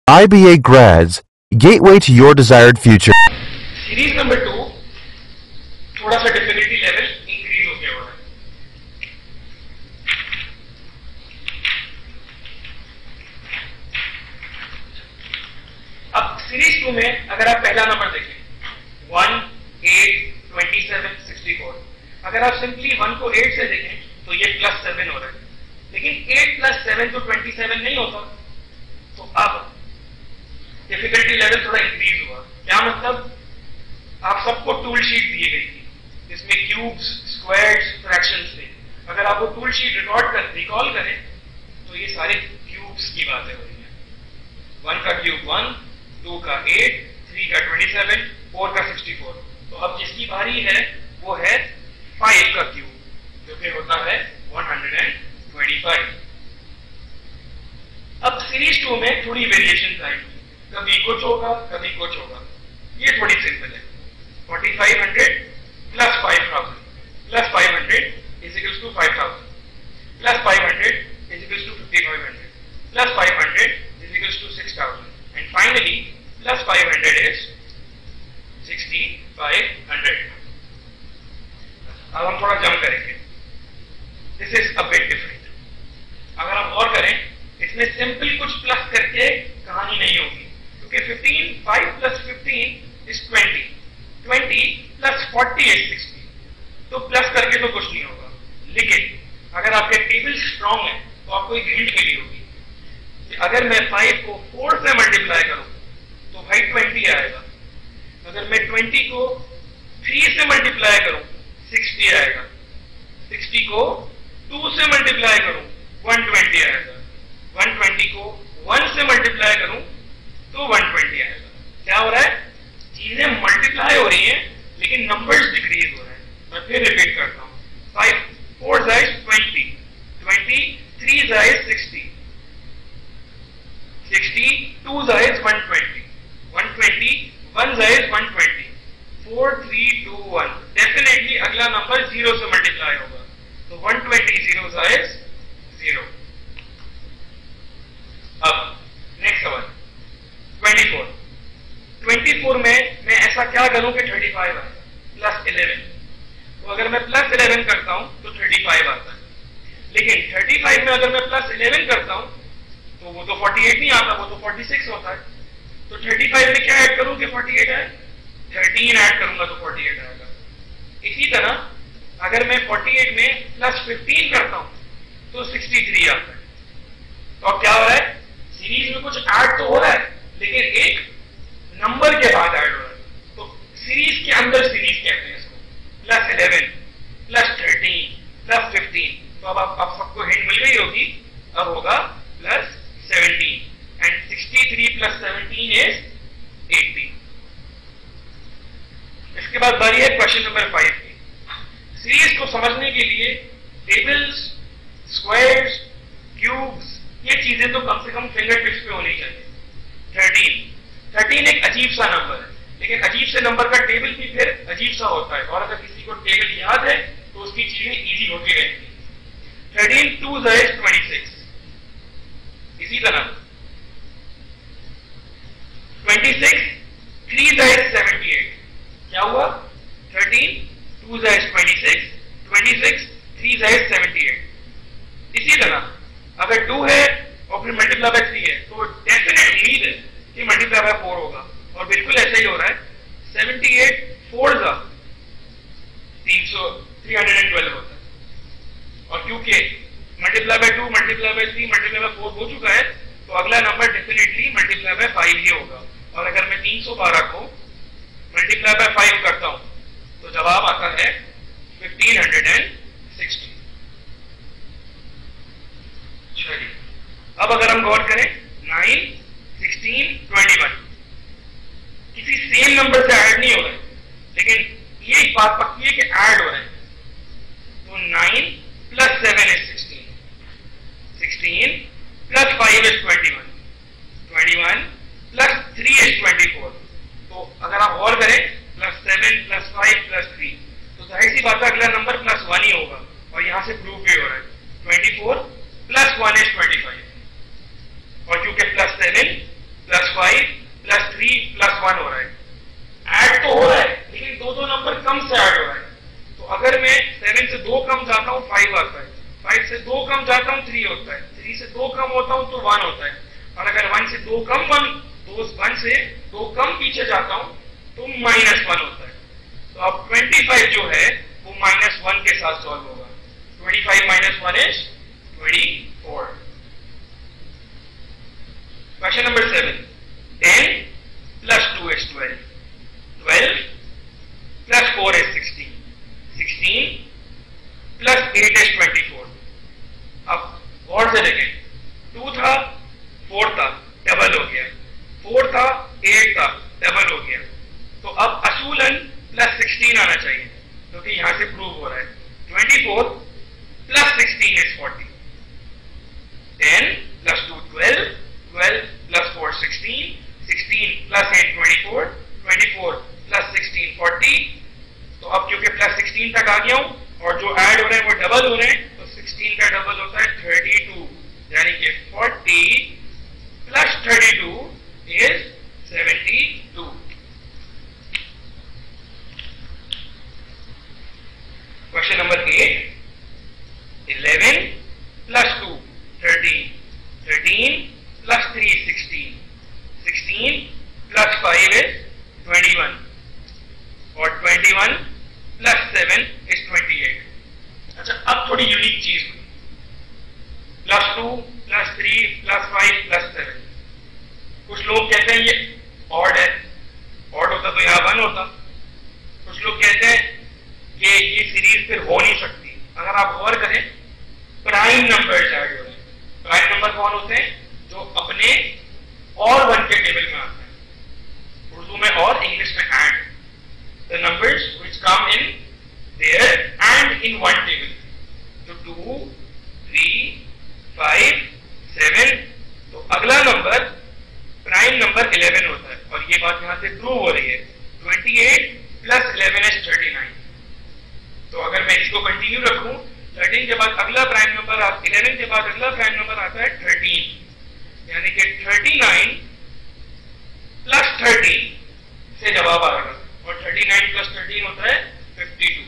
IBA grads, gateway to your desired future. Series number 2 थोड़ा सा difficulty level increase होके हो रहा है। अब सीरीज 2 में अगर आप पहला नंबर देखें 1, 8, 27, 64, अगर आप सिंपली 1 को 8 से देखें तो ये +7 हो रहा है, लेकिन 8 + 7 तो 27 नहीं होता। तो अब डिफिकल्टी लेवल थोड़ा इंक्रीज हुआ। क्या मतलब? आप सबको टूल शीट दी गई थी जिसमें क्यूब्स, स्क्वायर्स, फ्रैक्शंस थे। अगर आप वो टूल शीट रिकॉल करें तो ये सारे क्यूब्स की बातें हो रही हैं। 1 का क्यूब 1, 2 का 8, 3 का 27, 4 का 64। तो अब जिसकी बारी है वो है 5 का क्यूब जो कि होता है 125। अब सीरीज 2 में थोड़ी वेरिएशन आएंगी, कभी कुछ होगा कभी कुछ होगा। ये थोड़ी सिंपल है। 4500 + 5000 + 500 = 5000 + 500 = 5500 + 500 = 6000 and finally +500 is 6500। अब हम थोड़ा जंप करेंगे। This is a bit different. अगर हम और करें इसमें सिंपल कुछ प्लस करके कहानी नहीं होगी, क्योंकि 5 + 15 is 20, 20 + 40 is 60। तो प्लस करके तो कुछ नहीं होगा, लेकिन अगर आपके टेबल स्ट्रॉन्ग है तो आपको एक हिंट मिली होगी कि अगर मैं 5 को 4 से मल्टीप्लाई करूं तो भाई 20 आएगा। अगर मैं 20 को 3 से मल्टीप्लाई करूं 60 आएगा। 60 को 2 से मल्टीप्लाई करूं 120 आएगा। 120 को 1 से मल्टीप्लाई करूं तो 120 आएगा। क्या हो रहा है? चीजें मल्टीप्लाई हो रही हैं लेकिन नंबर्स डिक्रीज हो रहे हैं। मैं फिर रिपीट करता हूं। 5 4 is 20, 20 3 is 60, 60 2 is 120, 120 1 is 120, 4 3 2 1। Definitely अगला नंबर 0 से मल्टीप्लाई होगा, तो 120 0 is 0। अब नेक्स्ट सवाल 24। 24 में मैं ऐसा क्या करूं कि 35 आए +11। तो अगर मैं +11 करता हूं तो 35 आता है, लेकिन 35 में अगर मैं +11 करता हूं तो वो तो 48 नहीं आता, वो तो 46 होता है। तो 35 में क्या ऐड करूं कि 48 आए? 13 ऐड करूंगा तो 48 आएगा। इसी तरह अगर मैं 48 में +15 करता हूं तो 63 आता है। तो अब क्या हो रहा है? सीरीज में कुछ ऐड तो हो रहा है लेकिन एक नंबर के बाद ऐड हो रहा है। तो सीरीज के अंदर सीरीज कहते हैं इसको। +11 +13 +15। तो अब आप सबको हिंट मिल गई होगी। अब होगा +17 एंड 63 + 17 is 80। इसके बाद बारी है क्वेश्चन नंबर 5 की। सीरीज को समझने के लिए टेबल्स, स्क्वायर्स, क्यूब्स, ये चीजें तो कम से कम फिंगर टिप्स पे होनी चाहिए। 13 एक अजीब सा नंबर है, लेकिन अजीब से नंबर का टेबल भी फिर अजीब सा होता है, और अगर किसी को टेबल याद है तो उसकी चीजें इजी होती रहेंगी। 13 2 is 26। इसी तरह 26 3 is 78। क्या हुआ? 13 2 is 26, 26 3 is 78। इसी तरह अगर 2 है और फिर मल्टीप्लाई बाय 3 है तो डेफिनेट उम्मीद है कि मल्टीप्लाई बाय 4 होगा, और बिल्कुल ऐसा ही हो रहा है। 78 4 का 312 होता है, और क्योंकि multiply by 2 multiply by 3 multiply by 4 हो चुका है तो अगला नंबर डेफिनेटली मल्टीप्लाई बाय 5 ही होगा। और अगर मैं 312 को मल्टीप्लाई बाय 5 करता हूं तो जवाब आता है 1560। चलिए अब अगर हम गौर करें 9 16 21 किसी सेम नंबर से ऐड नहीं हो रहे, लेकिन ये बात पक्की है कि ऐड हो रहे हैं। तो 9 + 7 is 16, 16 + 5 is 21, 21 + 3 is 24। तो अगर आप गौर करें +7 + 5 + 3 तो जाहिर सी बात है अगला नंबर +1 ही होगा, और यहां से प्रूव भी हो रहा है। 24 + 1 is 25, और क्योंकि +7 + कम जाता हूं 3 होता है, 3 से 2 कम होता हूं तो 1 होता है, और अगर 1 से 2 कम 1 से 2 कम पीछे जाता हूं तो -1 होता है। तो अब 25 जो है वो -1 के साथ सॉल्व होगा। 25 - 1 is 24। Question number 7, 10 + 2 is 12, 12 + 4 is 16, 16 + 8 is 24। अब गौर से देखें, 2 था 4 था डबल हो गया, 4 था 8 था डबल हो गया, तो अब असूलन +16 आना चाहिए, क्योंकि तो यहां से प्रूव हो रहा है। 24 + 16 is 40, 10 + 2 12, 12 + 4 16, 16 + 8 24, 24 + 16 40। तो अब क्योंकि +16 तक आ गया हूं और जो ऐड हो रहे हैं वो डबल हो रहे हैं, तो 16 का डबल होता है 32, यानी कि 40 + 32 is 72। क्वेश्चन नंबर 8, 11 + 2 13, 13 + 3 16, 16 + 5 is 21, और 21 + 7 is 28। अच्छा, अब थोड़ी यूनिक चीज हुई, +2 + 3 + 5 + 7। कुछ लोग कहते हैं ये ऑड है, ऑड होता तो यहां 1 होता। कुछ लोग कहते हैं कि ये सीरीज फिर हो नहीं सकती। अगर आप गौर करें, प्राइम नंबर्स ऐड हो रहे हैं। प्राइम नंबर कौन होते हैं? जो अपने और 1 के टेबल में आते हैं, उर्दू में और, इंग्लिश में and. The numbers which come in their and in 1 table, तो 2 3 5 7। तो अगला नंबर प्राइम नंबर 11 होता है, और ये बात यहां से प्रूव हो रही है। 28 + 11 is 39। तो अगर मैं इसको कंटिन्यू रखूं, 13 के बाद अगला प्राइम नंबर, 11 के बाद अगला प्राइम नंबर आता है 13, यानी कि 39 + 13 से जवाब आएगा, और 39 + 13 होता है 52।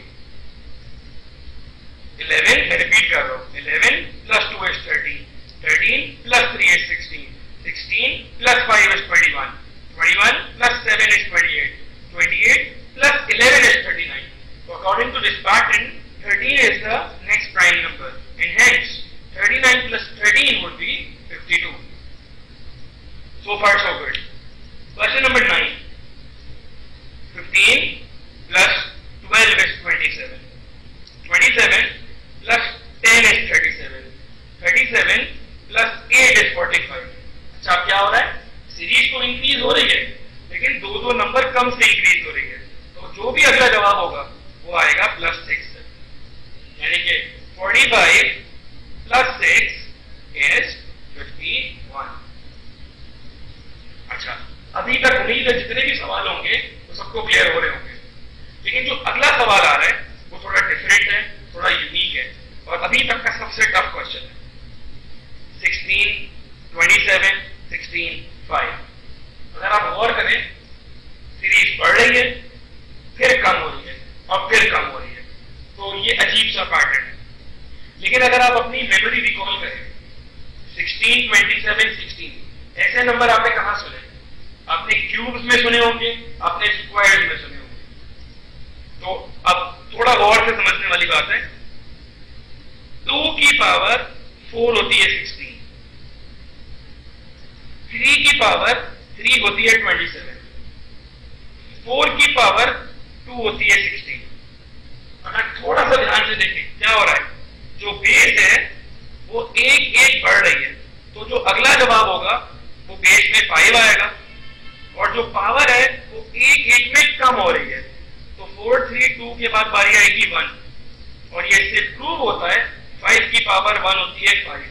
11, मैं रिपीट कर रहा हूं, 11 + 2 is 13, 13 + 3 is 16, 16 + 5 is 21, 21 + 7 is 28, 28 + 11 is 39। So according to this pattern, 13 is the next prime number, and hence 39 + 13 would be 52. So far so good. Question number 9, 15 + 12 is 27, 27 + 10 is 37, 37 + 8 is 45। अच्छा, अब क्या हो रहा है? सीरीज तो इंक्रीज हो रही है, लेकिन दो नंबर कम से इंक्रीज हो रही है, तो जो भी अगला जवाब होगा वो आएगा +6, यानी कि 45 + 6 is 51। अच्छा, अभी तक उम्मीद है जितने भी सवाल होंगे वो सबको क्लियर हो रहे होंगे, लेकिन जो अगला सवाल आ रहा है वो थोड़ा डिफरेंट है, थोड़ा यूनिक है, और अभी तक का सबसे टफ क्वेश्चन है। 16 27 16 5। अगर आप गौर करें, सीरीज बढ़ रही है, फिर कम हो रही है, और फिर कम हो रही है, तो ये अजीब सा पैटर्न है। लेकिन अगर आप अपनी मेमोरी रिकॉल करें, 16 27 16 ऐसे नंबर आपने कहां सुने? आपने क्यूब्स में सुने होंगे, आपने स्क्वायर्स में सुने होंगे। तो अब थोड़ा गौर से समझने वाली बात है, 2 की पावर 4 होती है 16, 3 की पावर 3 होती है 27, 4 की पावर 2 होती है 16। अगर थोड़ा सा ध्यान से देखें क्या हो रहा है, जो बेस है वो एक एक बढ़ रही है, तो जो अगला जवाब होगा वो बेस में 5 आएगा, और जो पावर है वो एक एक में कम हो रही है, तो 4 3 2 के बाद बारी आएगी 1, और ये इससे प्रूव होता है 5 की पावर 1 होती है 5।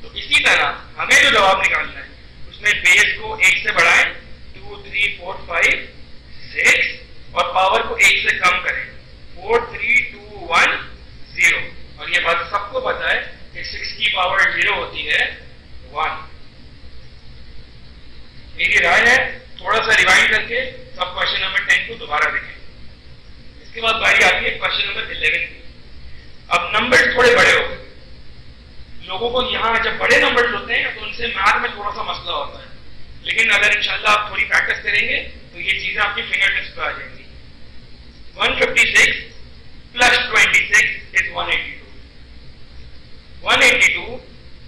तो इसी तरह हमें जो जवाब निकालना है उसमें बेस को 1 से बढ़ाएं, 2 3 4 5 6, और पावर को 1 से कम करें, 4 3 2 1 0। और ये बात सबको पता है कि 6 की पावर 0 होती है 1। मेरी राय है थोड़ा सा रिवाइंड करके सब क्वेश्चन नंबर 10 को दोबारा देखें। इसके बाद बारी आती है क्वेश्चन नंबर 11 की। अब नंबर्स थोड़े बड़े हो गए, लोगों को यहाँ जब बड़े नंबर्स होते हैं तो उनसे मैथ में थोड़ा सा मसला होता है, लेकिन अगर इंशाल्लाह आप थोड़ी प्रैक्टिस करेंगे तो ये चीजें आपकी फिंगर टिप्स पे आ जाएंगी। 156 प्लस 26 इज 182, 182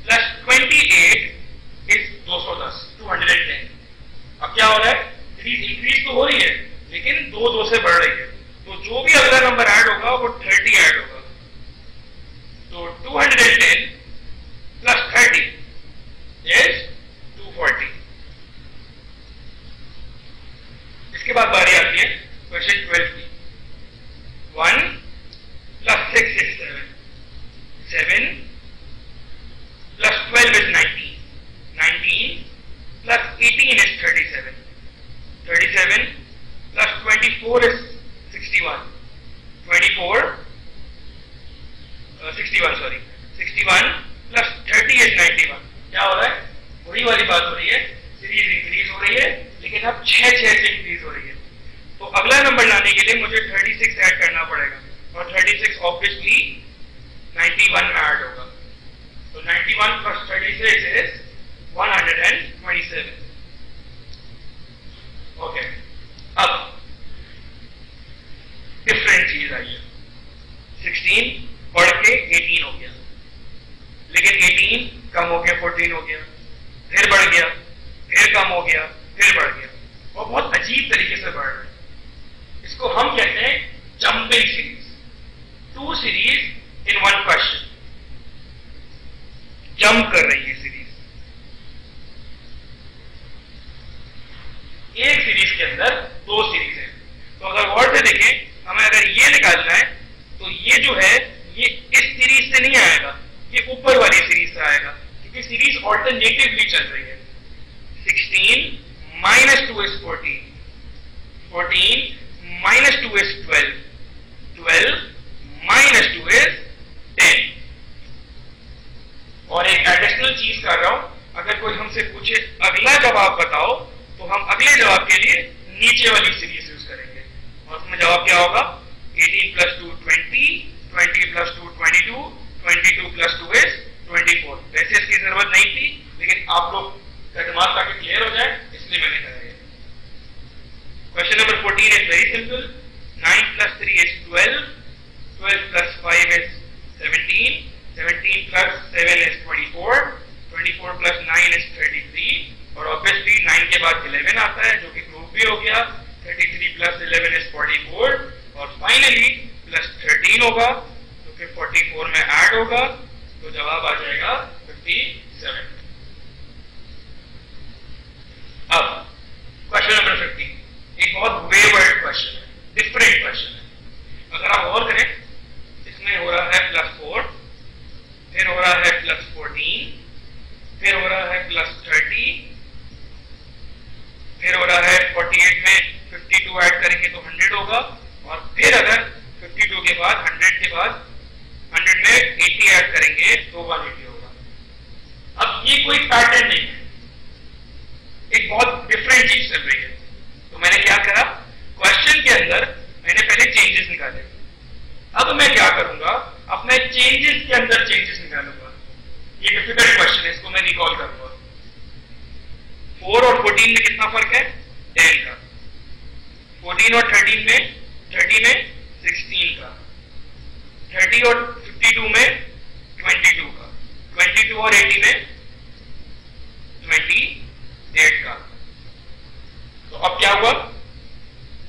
प्लस 28 इज 210, 210। अब क्या हो रहा है, सीरीज इंक्रीज तो हो रही है लेकिन दो से बढ़ रही है, तो जो भी अगला नंबर ऐड होगा वो 30 ऐड होगा। तो 210 प्लस 30 इज 240। इसके बाद बारी आती है क्वेश्चन 12 की। 1 plus 6 is 7, 7 plus 12 is 19, 19 plus 18 is 37, 37 plus 24 is 61, 61 plus 30 is 91। क्या हो रहा है, वही वाली बात हो रही है, सीरीज इंक्रीज हो रही है लेकिन अब 6 से इंक्रीज हो रही है। तो अगला नंबर लाने के लिए मुझे 36 ऐड करना पड़ेगा और 36 ऑब्वियसली 91 में ऐड होगा। तो 91 plus 36 is 127। ओके, अब डिफरेंट चीज आई है, 16 बढ़ के 18 हो गया, लेकिन 18 कम हो गया 14 हो गया, फिर बढ़ गया, फिर कम हो गया, फिर बढ़ गया, और बहुत अजीब तरीके से बढ़ रहा है। इसको हम कहते हैं jumping series, 2 series in 1 question, jump कर रही है सीरीज। एक सीरीज के अंदर 2 सीरीज है, तो अगर गौर से देखें, हमें अगर ये निकालना है तो ये जो है ये इस सीरीज से नहीं आएगा, ये ऊपर वाली सीरीज से आएगा, क्योंकि सीरीज ऑल्टरनेटिवली चल रही है। 16 minus 2 is 14, 14 minus 2 is 12, 12 minus 2 is 10। और एक एडिशनल चीज कर रहा हूं, अगर कोई हमसे पूछे अगला जवाब बताओ तो हम अगले जवाब के लिए नीचे वाली सीरीज यूज करेंगे, और उसमें जवाब क्या होगा, 18 plus 2 20, 20 plus 2 22, 22 plus 2 is 24। वैसे इसकी जरूरत नहीं थी, लेकिन आप लोग का दिमाग ताकि क्लियर हो जाए इसलिए मैंने कहा है। Question number 14 is very simple, 9 plus 3 is 12, 12 plus 5 is 17, 17 plus 7 is 24, 24 plus 9 is 33, और ऑब्वियसली 9 के बाद 11 आता है जो कि प्रूफ भी हो गया, 33 plus 11 is 44, और फाइनली प्लस 13 होगा तो फिर 44 में ऐड होगा, तो जवाब आ जाएगा 57। अब क्वेश्चन नंबर 15 एक बहुत वेवर्ड क्वेश्चन है, डिफरेंट क्वेश्चन है। अगर आप गौर करें, इसमें हो रहा है +4, फिर हो रहा है +14, फिर हो रहा है +30, फिर हो रहा है 48 में 52 ऐड करेंगे तो 100 होगा, और फिर अगर 52 के बाद 100 के बाद 100 में 80 ऐड करेंगे तो 180 होगा। अब ये कोई पैटर्न नहीं है, एक बहुत डिफरेंट चीज चल रही है। तो मैंने क्या करा, क्वेश्चन के अंदर मैंने पहले चेंजेस निकाले, अब मैं क्या करूंगा, अपने चेंजेस के अंदर चेंजेस निकालूंगा। ये डिफिकल्ट क्वेश्चन है, इसको मैं रिकॉल करूंगा। 4 और 14 में कितना फर्क है, 10 का। 14 और 30 में 16 का। 30 और 52 में 22 का। 22 और 80 में 28 का। तो अब क्या हुआ,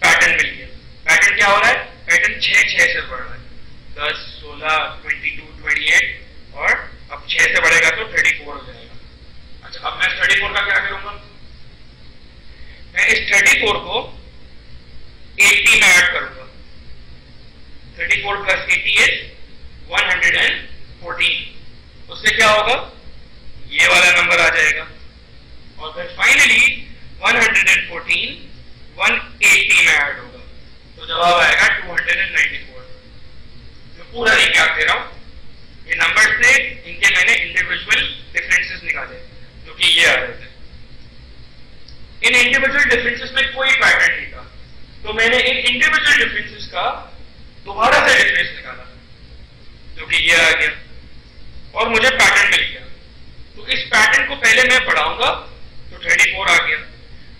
पैटर्न मिल गया। पैटर्न क्या हो रहा है, पैटर्न 6 से बढ़ रहा है, 10, 16, 22, 28, और अब 6 से बढ़ेगा तो 34 हो जाएगा। अच्छा, अब मैं 34 का क्या करूंगा, मैं इस 34 को 80 में ऐड करूंगा। 34 प्लस 80 is 114। उससे क्या होगा, ये वाला नंबर आ जाएगा, और फिर फाइनली 114 180 में ऐड होगा, तो जवाब आएगा 294। मैं पूरा रिकैप दे रहा हूं, ये नंबर से इनके मैंने इंडिविजुअल डिफरेंसेस निकाले जो कि ये आ रहे थे। इन इंडिविजुअल डिफरेंसेस में कोई पैटर्न नहीं था, तो मैंने इन इंडिविजुअल डिफरेंसेस का दोबारा से डिफरेंस निकाला जो कि ये आ गया। और मुझे पैटर्न मिल गया। तो इस पैटर्न को पहले मैं बढ़ाऊंगा तो 34 आ गया।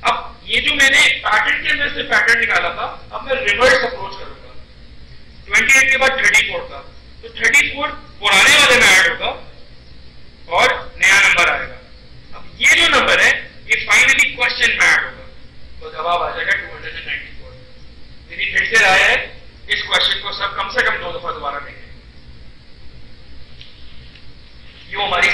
अब ये जो मैंने पैटर्न के अंदर से पैटर्न निकाला था, अब मैं रिवर्स अप्रोच करूंगा। 28 के बाद 34 था, तो 34 पुराने वाले में ऐड होगा और नया नंबर आएगा। अब ये जो नंबर है ये फाइनली क्वेश्चन में ऐड होगा, तो जवाब आ जाएगा 294। मेरी फिर से राय है इस क्वेश्चन को सब कम से कम 2 दफा दोबारा देखें। ये हमारी